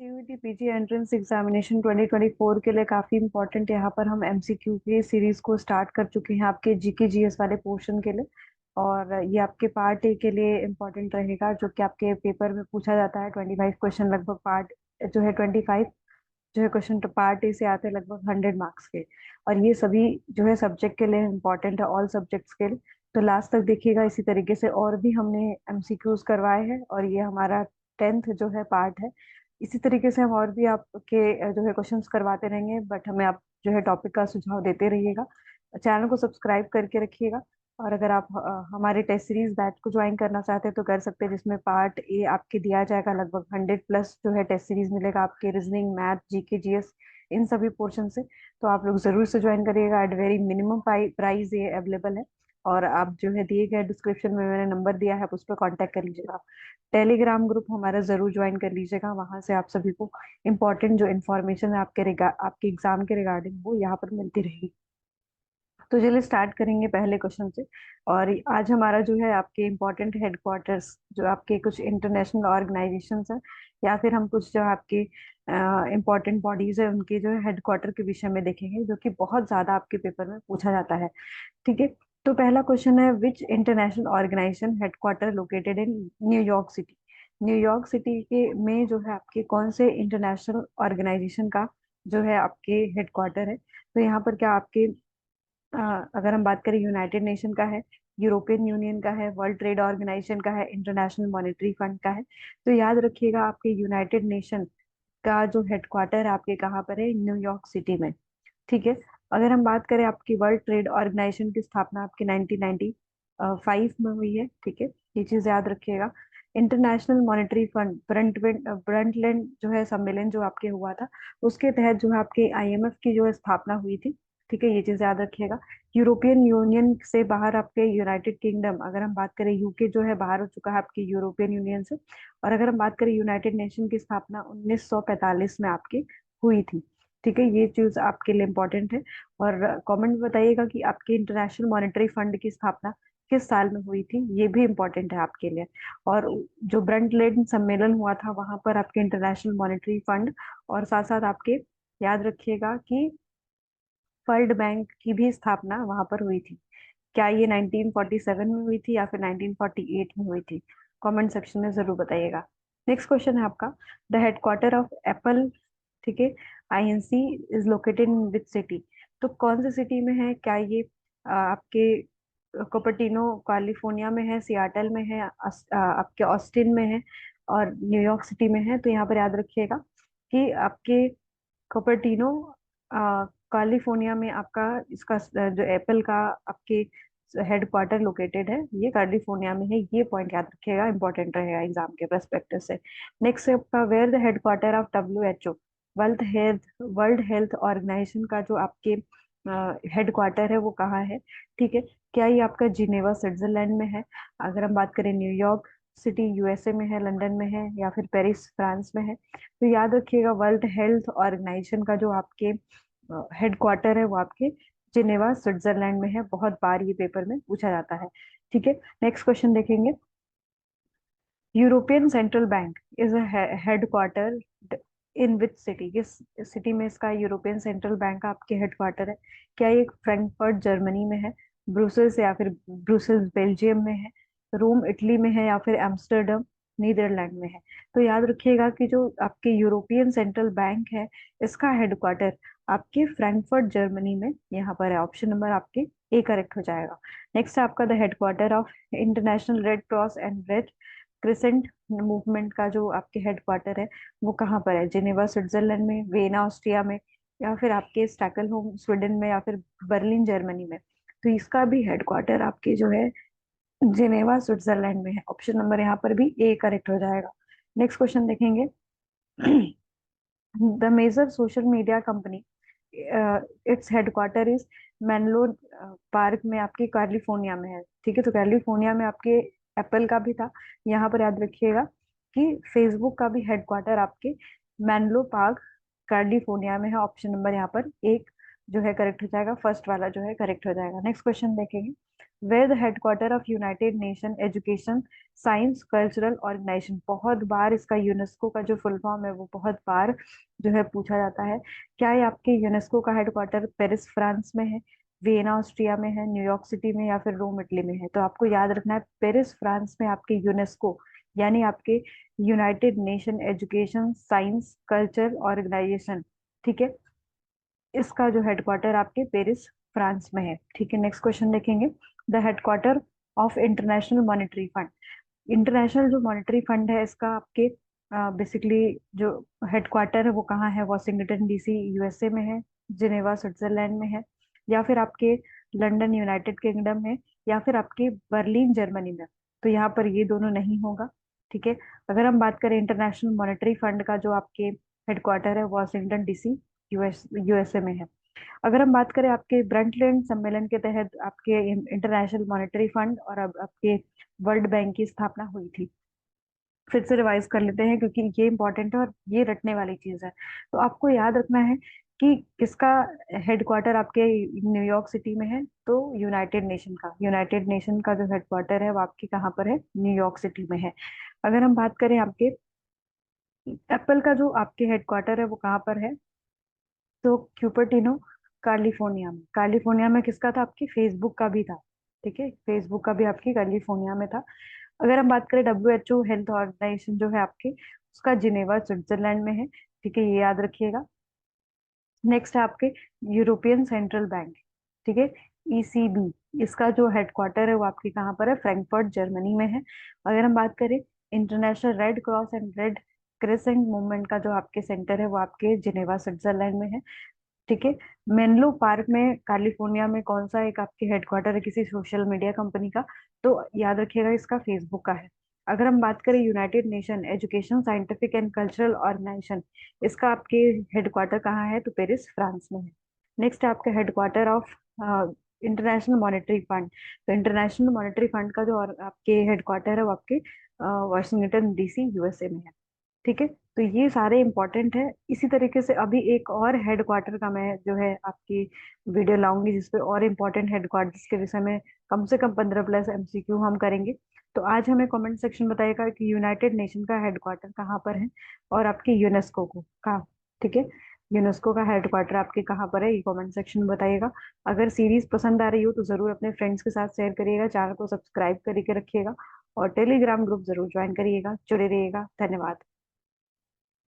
CUET PG entrance examination 2024 के लिए काफी इंपॉर्टेंट यहाँ पर हम एमसीक्यू की सीरीज को स्टार्ट कर चुके हैं आपके जीके जीएस वाले पोर्शन के लिए। और ये आपके पार्ट ए के लिए इम्पोर्टेंट रहेगा, जो कि आपके पेपर में पूछा जाता है। 25 क्वेश्चन लगभग पार्ट जो है 25 जो है क्वेश्चन पार्ट ए से आते हैं, लगभग 100 मार्क्स के। और ये सभी जो है सब्जेक्ट के लिए इम्पोर्टेंट है, ऑल सब्जेक्ट्स के लिए। तो लास्ट तक देखिएगा। इसी तरीके से और भी हमने एमसीक्यूज करवाए हैं, और ये हमारा 10th जो है पार्ट है। इसी तरीके से हम और भी आपके जो है क्वेश्चंस करवाते रहेंगे, बट हमें आप जो है टॉपिक का सुझाव देते रहिएगा। चैनल को सब्सक्राइब करके रखिएगा। और अगर आप हमारे टेस्ट सीरीज बैच को ज्वाइन करना चाहते हैं तो कर सकते हैं, जिसमें पार्ट ए आपके दिया जाएगा। लगभग 100+ जो है टेस्ट सीरीज मिलेगा आपके रीजनिंग, मैथ, जीके, जीएस, इन सभी पोर्शन से। तो आप लोग जरूर से ज्वाइन करिएगा। एट वेरी मिनिमम प्राइस ये अवेलेबल है। और आप जो है दिए गए डिस्क्रिप्शन में मैंने नंबर दिया है, आप उस पर कांटेक्ट कर लीजिएगा। टेलीग्राम ग्रुप हमारा जरूर ज्वाइन कर लीजिएगा। वहां से आप सभी को इम्पोर्टेंट जो इन्फॉर्मेशन है आपके एग्जाम के रिगार्डिंग, वो यहाँ पर मिलती रहेगी। तो चलिए स्टार्ट करेंगे पहले क्वेश्चन से। और आज हमारा जो है आपके इम्पोर्टेंट हेडक्वार्टर्स, जो आपके कुछ इंटरनेशनल ऑर्गेनाइजेशंस हैं, या फिर हम कुछ जो आपके इम्पोर्टेंट बॉडीज है उनके जो है हेडक्वार्टर के विषय में देखेंगे, जो कि बहुत ज्यादा आपके पेपर में पूछा जाता है। ठीक है। तो पहला क्वेश्चन है, which international organisation headquarter located in New York city. New York city के में जो है आपके कौन से इंटरनेशनल ऑर्गेनाइजेशन का जो है आपके हेडक्वार्टर है। तो यहाँ पर क्या आपके अगर हम बात करें, यूनाइटेड नेशन का है, यूरोपियन यूनियन का है, वर्ल्ड ट्रेड ऑर्गेनाइजेशन का है, इंटरनेशनल मॉनेटरी फंड का है। तो याद रखिएगा, आपके यूनाइटेड नेशन का जो हेडक्वार्टर है आपके कहाँ पर है, न्यूयॉर्क सिटी में। ठीक है। अगर हम बात करें, आपकी वर्ल्ड ट्रेड ऑर्गेनाइजेशन की स्थापना आपकी 1995 में हुई है। ठीक है, ये चीज याद रखिएगा। इंटरनेशनल मॉनेटरी फंड ब्रंटलैंड जो है सम्मेलन जो आपके हुआ था, उसके तहत जो है आपके आईएमएफ की जो है स्थापना हुई थी। ठीक है, ये चीज याद रखिएगा। यूरोपियन यूनियन से बाहर आपके यूनाइटेड किंगडम, अगर हम बात करें, यूके जो है बाहर हो चुका है आपके यूरोपियन यूनियन से। और अगर हम बात करें, यूनाइटेड नेशन की स्थापना 1945 में आपकी हुई थी। ठीक है, ये चीज आपके लिए इम्पोर्टेंट है। और कमेंट में बताइएगा कि आपके इंटरनेशनल मॉनेटरी फंड की स्थापना किस साल में हुई थी, ये भी इम्पोर्टेंट है आपके लिए। और जो ब्रंटलैंड सम्मेलन हुआ था, वहां पर आपके इंटरनेशनल मॉनेटरी फंड और साथ साथ आपके याद रखिएगा कि वर्ल्ड बैंक की भी स्थापना वहां पर हुई थी। क्या ये 1947 में हुई थी या फिर 1948 में हुई थी? कमेंट सेक्शन में जरूर बताइएगा। नेक्स्ट क्वेश्चन है आपका, द हेडक्वार्टर ऑफ एप्पल, ठीक है, INC, is located in which city. तो कौन सी सिटी में है? क्या ये आपके कोपर्टिनो कैलिफोर्निया में है, सियाटल में है, आपके ऑस्टिन में है, और न्यूयॉर्क सिटी में है? तो यहाँ पर याद रखिएगा कि आपके कोपर्टिनो कैलिफोर्निया में आपका इसका जो एप्पल का आपके हेडक्वार्टर लोकेटेड है, ये कैलिफोर्निया में है। ये पॉइंट याद रखिएगा, इंपॉर्टेंट रहेगा एग्जाम के परस्पेक्टिव से। नेक्स्ट है आपका, where the headquarter of WHO, world health organisation का जो आपके हेडक्वार्टर है वो कहाँ है? ठीक है। क्या ये आपका जिनेवा स्विट्जरलैंड में है? अगर हम बात करें, न्यूयॉर्क सिटी यूएसए में है, लंदन में है, या फिर पेरिस फ्रांस में है? तो याद रखिएगा, वर्ल्ड हेल्थ ऑर्गेनाइजेशन का जो आपके हेडक्वार्टर है वो आपके जिनेवा स्विट्जरलैंड में है। बहुत बार ये पेपर में पूछा जाता है। ठीक है। नेक्स्ट क्वेश्चन देखेंगे, European central bank is headquarter in which city. किस सिटी में इसका यूरोपियन सेंट्रल बैंक का आपके हेडक्वार्टर है? क्या ये फ्रैंकफर्ट जर्मनी में है, ब्रुसेल्स या फिर ब्रुसेल्स बेल्जियम में है, रोम इटली में है, या फिर एम्स्टर्डम नीदरलैंड में है? तो याद रखिएगा कि जो आपके यूरोपियन सेंट्रल बैंक है, इसका हेडक्वार्टर आपके फ्रैंकफर्ट जर्मनी में यहाँ पर है। ऑप्शन नंबर आपके ए करेक्ट हो जाएगा। नेक्स्ट है आपका, the headquarter of international red cross and red crescent movement का जो आपके हेडक्वार्टर है वो कहाँ पर है? जिनेवा स्विट्जरलैंड में, वेना ऑस्ट्रिया में, या फिर आपके स्टॉकहोम स्वीडन में, या फिर बर्लिन जर्मनी में? तो इसका भी हेडक्वार्टर आपके जो है जिनेवा स्विट्जरलैंड में है। ऑप्शन नंबर यहाँ पर भी ए करेक्ट हो जाएगा। नेक्स्ट क्वेश्चन देखेंगे, the major social media company, its headquarter is Menlo Park में आपके कैलिफोर्निया में है। ठीक है, तो कैलिफोर्निया में आपके एप्पल का भी था। यहाँ पर याद रखिएगा कि फेसबुक का भी हेडक्वार्टर आपके मेनलो पार्क कैलिफोर्निया में है। ऑप्शन नंबर यहाँ पर एक जो है करेक्ट हो जाएगा, फर्स्ट वाला जो है करेक्ट हो जाएगा। नेक्स्ट क्वेश्चन देखेंगे, where the headquarter of united nation education science cultural organisation. बहुत बार इसका यूनेस्को का जो फुल फॉर्म है वो बहुत बार जो है पूछा जाता है। क्या ये आपके यूनेस्को का हेडक्वार्टर पेरिस फ्रांस में है, वियना ऑस्ट्रिया में है, न्यूयॉर्क सिटी में, या फिर रोम इटली में है? तो आपको याद रखना है पेरिस फ्रांस में आपके यूनेस्को यानी आपके united nation education science culture organisation, ठीक है, इसका जो हेडक्वार्टर आपके पेरिस फ्रांस में है। ठीक है, नेक्स्ट क्वेश्चन देखेंगे। The headquarter of international monetary fund. International जो मॉनेटरी फंड है इसका आपके बेसिकली जो हेडक्वार्टर है वो कहाँ है? वॉशिंगटन डीसी यूएसए में है, जिनेवा स्विट्जरलैंड में है, या फिर आपके लंदन यूनाइटेड किंगडम में, या फिर आपके बर्लिन जर्मनी में? तो यहाँ पर ये दोनों नहीं होगा। ठीक है, अगर हम बात करें इंटरनेशनल मॉनेटरी फंड का जो आपके हेडक्वार्टर है वॉशिंगटन डीसी यूएसए में है। अगर हम बात करें आपके ब्रंटलैंड सम्मेलन के तहत आपके इंटरनेशनल मॉनेटरी फंड और अब आपके वर्ल्ड बैंक की स्थापना हुई थी। फिर से रिवाइज कर लेते हैं क्योंकि ये इंपॉर्टेंट है और ये रटने वाली चीज है। तो आपको याद रखना है कि किसका हेडक्वार्टर आपके न्यूयॉर्क सिटी में है? तो यूनाइटेड नेशन का जो हेडक्वार्टर है वो आपके कहाँ पर है? न्यूयॉर्क सिटी में है। अगर हम बात करें आपके एप्पल का जो आपके हेडक्वार्टर है वो कहाँ पर है? तो क्यूपर्टिनो कैलिफोर्निया में किसका था? आपकी फेसबुक का भी था। ठीक है, फेसबुक का भी आपकी कैलिफोर्निया में था। अगर हम बात करें WHO हेल्थ ऑर्गेनाइजेशन जो है आपके, उसका जिनेवा स्विट्जरलैंड में है। ठीक है, ये याद रखिएगा। नेक्स्ट है आपके यूरोपियन सेंट्रल बैंक। ठीक है, ECB, इसका जो हेडक्वार्टर है वो आपके कहाँ पर है? फ्रैंकफर्ट जर्मनी में है। अगर हम बात करें international red cross and red crescent movement का जो आपके सेंटर है वो आपके जिनेवा स्विट्जरलैंड में है। ठीक है, मेनलो पार्क में कैलिफोर्निया में कौन सा एक आपके हेडक्वार्टर है किसी सोशल मीडिया कंपनी का? तो याद रखिएगा इसका फेसबुक का है। अगर हम बात करें united nation education scientific and cultural organisation, इसका आपके हेडक्वार्टर कहाँ है? तो पेरिस फ्रांस में है। नेक्स्ट है आपका headquarter of international monetary fund. तो इंटरनेशनल मॉनेटरी फंड का जो आपके हेडक्वार्टर है वो आपके वाशिंगटन डीसी यूएसए में है। ठीक है, तो ये सारे इंपॉर्टेंट है। इसी तरीके से अभी एक और हेडक्वार्टर का मैं जो है आपकी वीडियो लाऊंगी जिसपे और इम्पोर्टेंट हेडक्वार्टर्स के विषय में कम से कम 15+ MCQ हम करेंगे। तो आज हमें कमेंट सेक्शन बताइएगा कि यूनाइटेड नेशन का हेडक्वार्टर कहाँ पर है और आपके यूनेस्को को कहाँ। ठीक है, यूनेस्को का हेडक्वार्टर आपके कहाँ पर है ये कमेंट सेक्शन में बताइएगा। अगर सीरीज पसंद आ रही हो तो जरूर अपने फ्रेंड्स के साथ शेयर करिएगा, चैनल को सब्सक्राइब करके रखिएगा और टेलीग्राम ग्रुप जरूर ज्वाइन करिएगा। जुड़े रहिएगा। धन्यवाद।